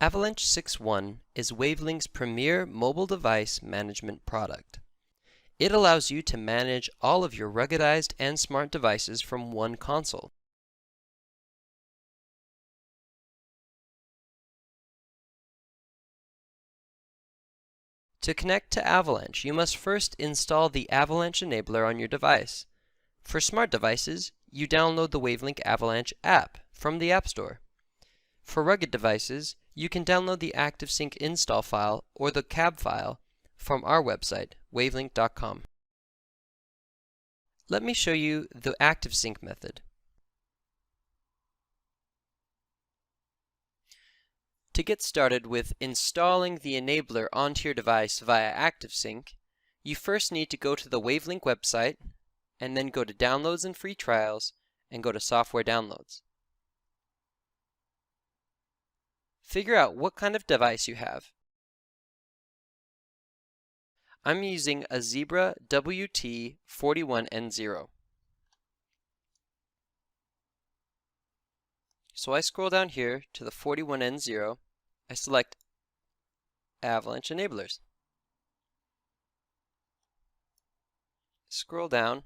Avalanche 6.1 is Wavelink's premier mobile device management product. It allows you to manage all of your ruggedized and smart devices from one console. To connect to Avalanche, you must first install the Avalanche enabler on your device. For smart devices, you download the Wavelink Avalanche app from the App Store. For rugged devices, you can download the ActiveSync install file or the cab file from our website, wavelink.com. Let me show you the ActiveSync method. To get started with installing the enabler onto your device via ActiveSync, you first need to go to the Wavelink website and then go to Downloads and Free Trials and go to Software Downloads. Figure out what kind of device you have. I'm using a Zebra WT41N0. So I scroll down here to the 41N0. I select Avalanche Enablers. Scroll down,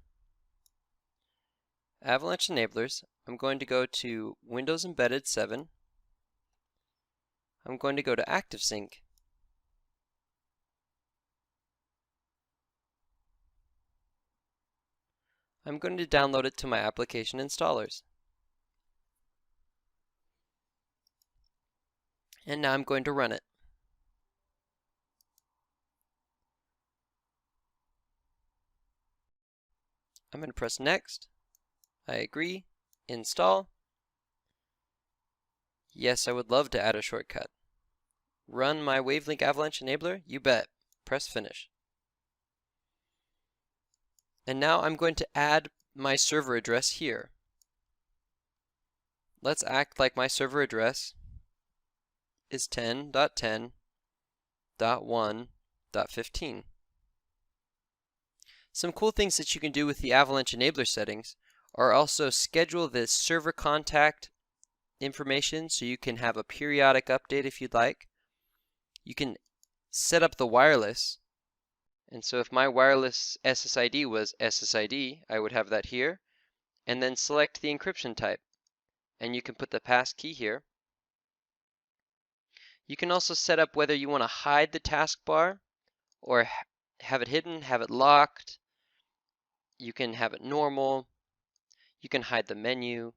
Avalanche Enablers. I'm going to go to Windows Embedded 7. I'm going to go to ActiveSync. I'm going to download it to my application installers. And now I'm going to run it. I'm going to press Next. I agree. Install. Yes, I would love to add a shortcut. Run my Wavelink Avalanche enabler? You bet. Press Finish. And now I'm going to add my server address here. Let's act like my server address is 10.10.1.15. Some cool things that you can do with the Avalanche enabler settings are also schedule this server contact information so you can have a periodic update if you'd like. You can set up the wireless, and so if my wireless SSID was SSID, I would have that here, and then select the encryption type, and you can put the passkey here. You can also set up whether you want to hide the taskbar or have it hidden, have it locked. You can have it normal. You can hide the menu.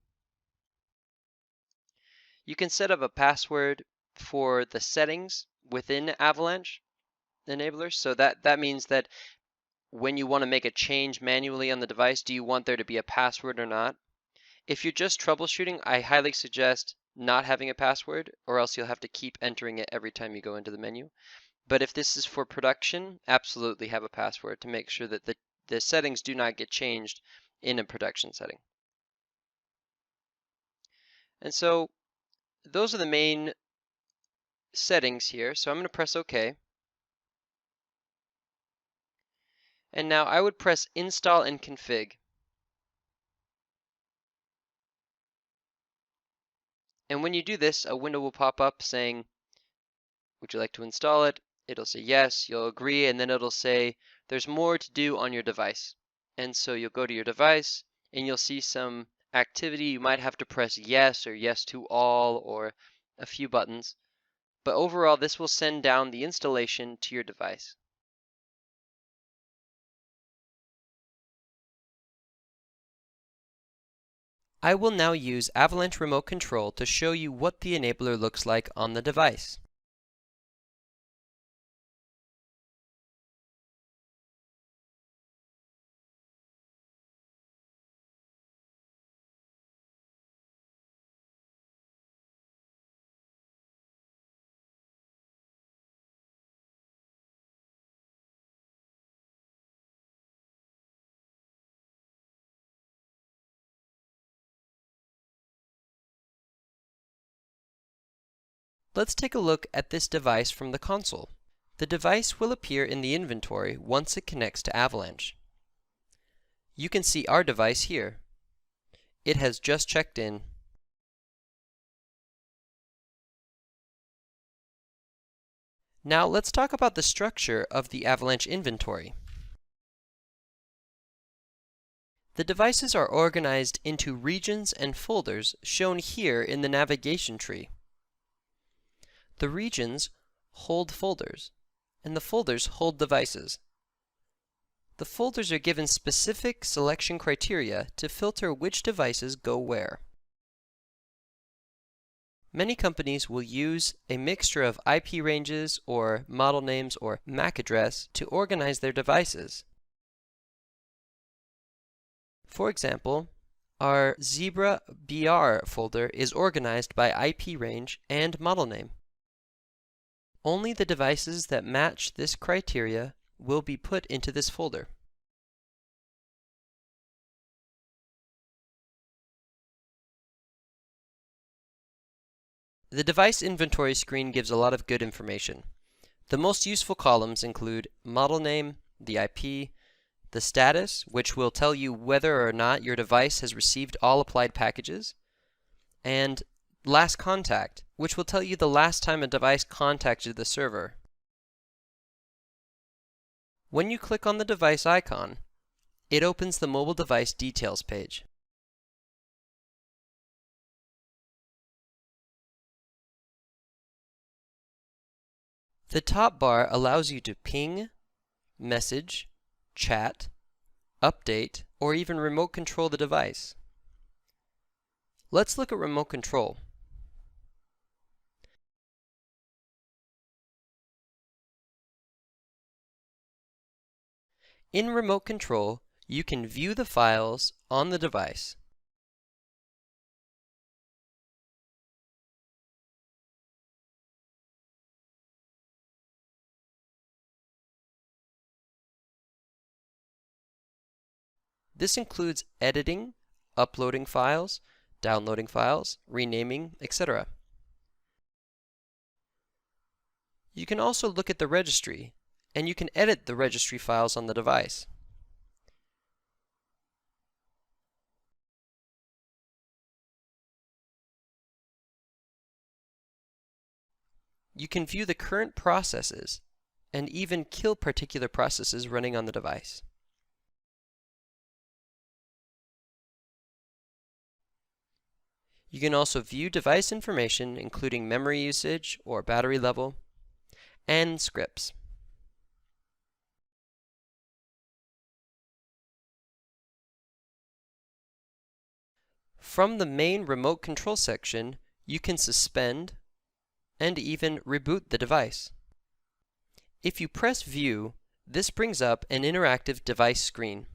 You can set up a password for the settings within Avalanche enabler. So that means that when you want to make a change manually on the device, do you want there to be a password or not? If you're just troubleshooting, I highly suggest not having a password, or else you'll have to keep entering it every time you go into the menu. But if this is for production, absolutely have a password to make sure that the settings do not get changed in a production setting. And so those are the main settings here. So I'm going to press OK. And now I would press Install and Config. And when you do this, a window will pop up saying, would you like to install it? It'll say yes, you'll agree, and then it'll say there's more to do on your device. And so you'll go to your device and you'll see some activity. You might have to press yes or yes to all or a few buttons. But overall, this will send down the installation to your device. I will now use Avalanche Remote Control to show you what the enabler looks like on the device. Let's take a look at this device from the console. The device will appear in the inventory once it connects to Avalanche. You can see our device here. It has just checked in. Now let's talk about the structure of the Avalanche inventory. The devices are organized into regions and folders shown here in the navigation tree. The regions hold folders, and the folders hold devices. The folders are given specific selection criteria to filter which devices go where. Many companies will use a mixture of IP ranges or model names or MAC address to organize their devices. For example, our Zebra BR folder is organized by IP range and model name. Only the devices that match this criteria will be put into this folder. The device inventory screen gives a lot of good information. The most useful columns include model name, the IP, the status, which will tell you whether or not your device has received all applied packages, and last contact, which will tell you the last time a device contacted the server. When you click on the device icon, it opens the mobile device details page. The top bar allows you to ping, message, chat, update, or even remote control the device. Let's look at remote control. In remote control, you can view the files on the device. This includes editing, uploading files, downloading files, renaming, etc. You can also look at the registry, and you can edit the registry files on the device. You can view the current processes and even kill particular processes running on the device. You can also view device information, including memory usage or battery level, and scripts. From the main remote control section, you can suspend and even reboot the device. If you press View, this brings up an interactive device screen.